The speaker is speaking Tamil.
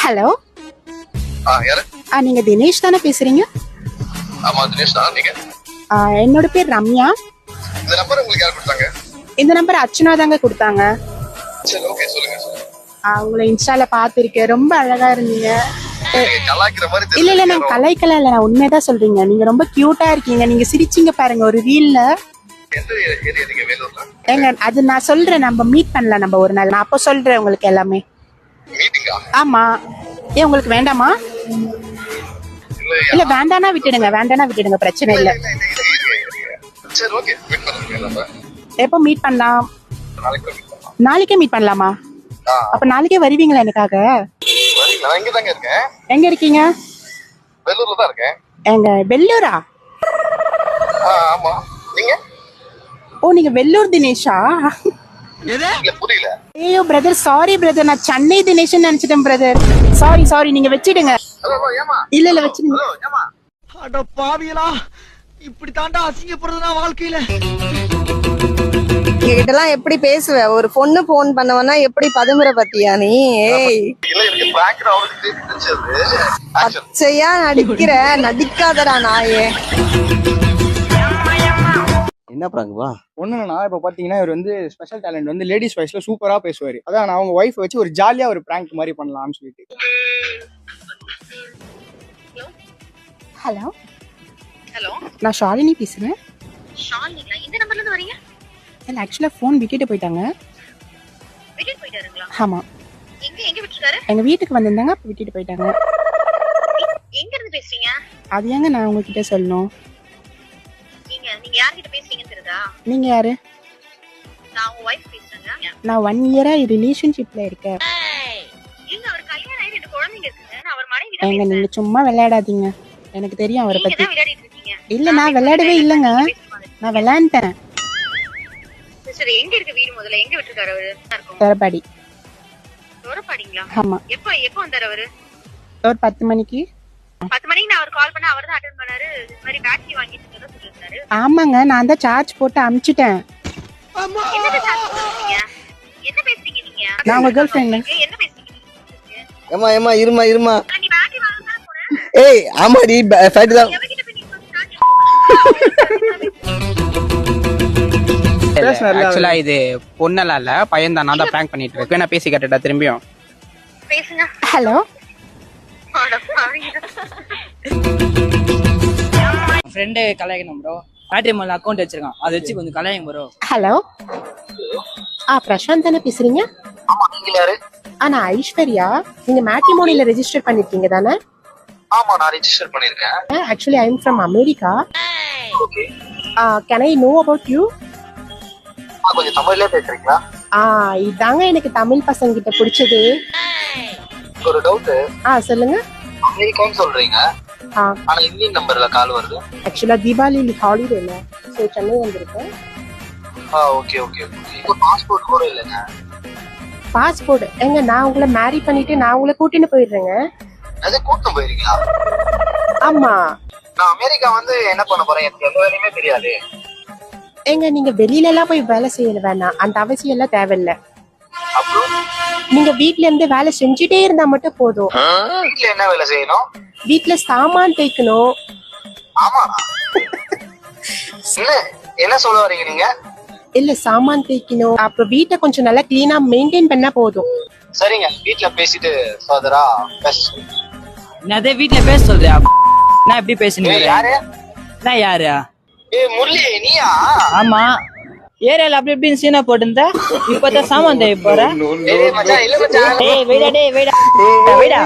ஹலோ, யாரு? நீங்க தினேஷ் தானே பேசுறீங்க? ஆமா, தினேஷ் தான். நீங்க? என்னோட பேர் ரம்யா. இந்த நம்பர் உங்களுக்கு யார் கொடுத்தாங்க? இந்த நம்பர் அர்ச்சனா தாங்க கொடுத்தாங்க. சரி, ஓகே, சொல்லுங்க. உங்களை இன்ஸ்டால பாத்திருக்கேன், ரொம்ப அழகா இருந்தீங்க. நீங்க கலாய்க்கிற மாதிரி இல்ல நான் கலாய்க்கல, இல்ல நான் உண்மையதான் சொல்றீங்க. நீங்க ரொம்ப கியூட்டா இருக்கீங்க. நீங்க சிரிச்சீங்க பாருங்க ஒரு ரீல்ல. எந்த ஏரியா நீங்க? வேலூர்ல? ஏங்க அது நான் சொல்றேன், நம்ம மீட் பண்ணலாம் நம்ம ஒரு நாள். நான் அப்போ சொல்றேன் உங்களுக்கு எல்லாமே. மீட்டிங்கா? ஆமா. ஏன் உங்களுக்கு வேண்டாமா? இல்ல வேண்டானா விட்டுடுங்க, பிரச்சனை இல்ல. சரி, ஓகே, மீட் பண்ணுங்க. எப்போ மீட் பண்ணலாம்? நாளைக்கு மீட் பண்ணலாம். நாளைக்கே மீட் பண்ணலாமா? அப்ப நாளைக்கே வருவீங்களா எனக்காக? நான் இங்க தாங்க இருக்கேன். எங்க இருக்கீங்க? வேலூர்ல தான் இருக்கேன். எங்க வெள்ளூரா? ஆமா. நீங்க? ஓ, நீங்க வெள்ளூர் தினேஷா? இல்ல, புரியல. ஐயோ பிரதர், சாரி பிரதர், நான் சென்னை தினேஷ் நினைச்சிட்டேன் பிரதர். சாரி, நீங்க வச்சிடுங்க. இல்ல வச்சிடுங்க. அட பாவியலா, இப்படி தாண்டா அசிங்கப்படுறதுனா வாழ்க்கையில. இதெல்லாம் எப்படி பேசுவ? ஒரு பொண்ணு போன் பண்ணவனா எப்படி பதுமுறை பத்தியா நீ? ஏய், இல்ல, எனக்கு பேக்ரவுண்ட் தெரிஞ்சது. பச்சையா நடிக்காதடா நாயே. என்ன பிராங்க்வா? ஒண்ணுண்ணா, இப்ப பாத்தீங்கன்னா இவர் வந்து ஸ்பெஷல் டேலண்ட் வந்து லேடிஸ் வாய்ஸ்ல சூப்பரா பேசுவாரு. அதான் நான் அவங்க ஒய்ஃப் வச்சு ஒரு ஜாலியா ஒரு பிராங்க் மாதிரி பண்ணலாம்னு சொல்லிட்டு. ஹலோ, நான் ஷாலினி பேசுறேன். ஷாலினிங்களா? இந்த நம்பர்ல இருந்து வரீங்க? இல்ல ஆக்சுவலா போன் விட்டுட்டு போயிட்டாங்க. விட்டுட்டு போயிட்டாருங்களா? ஆமா. எங்க விட்டுட்டாரு? எங்க வீட்டுக்கு வந்திருந்தாங்க, அப்ப விட்டுட்டு போயிட்டாங்க. எங்க இருந்து பேசுறீங்க? அது ஏங்க நான் உங்ககிட்ட சொல்லணும்? நீங்க யார்கிட்ட பேசுறீங்கன்னு தெரியுதா? நீங்க யாரு? நான் உங்க வைஃப் பேசுறேங்க. நான் 1 இயரா ரிலேஷன்ஷிப்ல இருக்கேன். இல்ல, அவர் கல்யாணம் ஆகி 2 குழந்தைங்க இருக்குங்க. நான் அவர் மனைவி தான் ஏங்க பேசுறேன். நீங்க சும்மா விளையாடாதீங்க, எனக்கு தெரியும் அவரை நீங்க பத்தி. தான் விளையாடிட்டு இருக்கீங்க. இல்ல நான் விளையாடவே இல்லைங்க, நான் விளையாண்டேன். சரி, எங்க இருக்கு வீடு முதல்ல? எங்க விட்டுருக்காரு அவரு? தரபாடி. தோரப்பாடிங்களா? ஆமா. எப்போ வந்தாரு அவரு? ஒரு 10 மணிக்கு. 10 மணிக்கு நான் அவர் கால் பண்ண, அவர் தான் அட்டெண்ட் பண்ணாரு. இந்த மாதிரி பேட்டரி வாங்கிட்டு இருக்கதா சொல்லிருந்தாரு. ஆமாங்க, நான் தான் சார்ஜ் போட்டு அனுப்பிச்சிட்டேன். என்னது சார்ஜ் போடுறீங்க? என்ன பேசுறீங்க நீங்க? நான் உங்க கேர்ள் ஃப்ரெண்ட். என்ன பேசுறீங்க நீங்க? ஏமா இருமா. நீ பேட்டரி வாங்க தான் போற? ஏய் ஆமாடி, ஃபைட் தான். எவகிட்ட போய் நீ சார்ஜ் ஆக்சுவலா இது பொண்ணெல்லாம் இல்ல, பையன் தான். நான் தான் பிராங்க் பண்ணிட்டு இருக்கேன். நான் பேசி கேட்டுட்டா திரும்பியும் பேசுங்க. ஹலோ, ஃப்ரெண்டு கலாய்க்கணும் ப்ரோ. மேட்ரிமோனில் அக்கௌண்ட் வச்சிருக்கான், அதை வச்சு கொஞ்சம் கலாய்ங்க ப்ரோ. ஹலோ. பிரசாந்த் தானே பேசுறீங்க? ஆமா, நீங்க யாரு? நான் ஐஸ்வர்யா. நீங்க மேட்ரிமோனில ரெஜிஸ்டர் பண்ணிருக்கீங்க தானே? ஆமா, நான் ரெஜிஸ்டர் பண்ணிருக்கேன். Actually I am from America. Okay. Can I know about you? கொஞ்சம் தமிழ்ல பேசுறீங்களா? இதாங்க எனக்கு தமிழ் பசங்க கிட்ட பிடிச்சது. ஒரு டவுட். சொல்லுங்க. அமெரிக்கான்னு சொல்றீங்க, ஆனா இந்தியன் நம்பர்ல கால் வருது. ஆக்சுவலா தீபாவளி ஹாலிடேல சோ சென்னை வந்திருக்கேன். ஓகே. இப்போ பாஸ்போர்ட் கூட இல்லங்க. பாஸ்போர்ட் எங்க? நான் உங்களை மேரி பண்ணிட்டு நான் உங்களை கூட்டிட்டு போயிடுறேங்க. அது கூட்டிட்டு போயிருக்கீங்களா? ஆமா. நான் அமெரிக்கா வந்து என்ன பண்ண போறேன்? எனக்கு எந்த வேலையுமே தெரியாது. எங்க நீங்க வெளியில எல்லாம் போய் வேலை செய்ய வேணாம், அந்த அவசியம் எல்லாம் தேவையில்லை. அப்புறம் நீங்க வீட்ல இருந்து வேலை செஞ்சுட்டே இருந்தா மட்டும் போதும். வீட்ல என்ன வேலை செய்யணும்? வீட்ல சாமான் தேய்க்கணும். ஆமா. இல்ல, என்ன சொல்ல வரீங்க நீங்க? இல்ல சாமான் தேய்க்கணும், அப்புறம் வீட்டை கொஞ்சம் நல்லா கிளீனா மெயின்டைன் பண்ணா போதும். சரிங்க, வீட்ல பேசிட்டு ஃபர்தரா பேச. அதே வீட்டுல பேச சொல்றியா? நான் எப்படி பேசுனீங்க? யாரு? நான் யாரு? முரளி, நீயா? ஆமா, ஏரியால அப்படி இப்படின்னு சீனா போட்டுருந்தா இப்பதான் சாமான் தேவை போற. மச்சான், இல்ல மச்சான். வெயிடா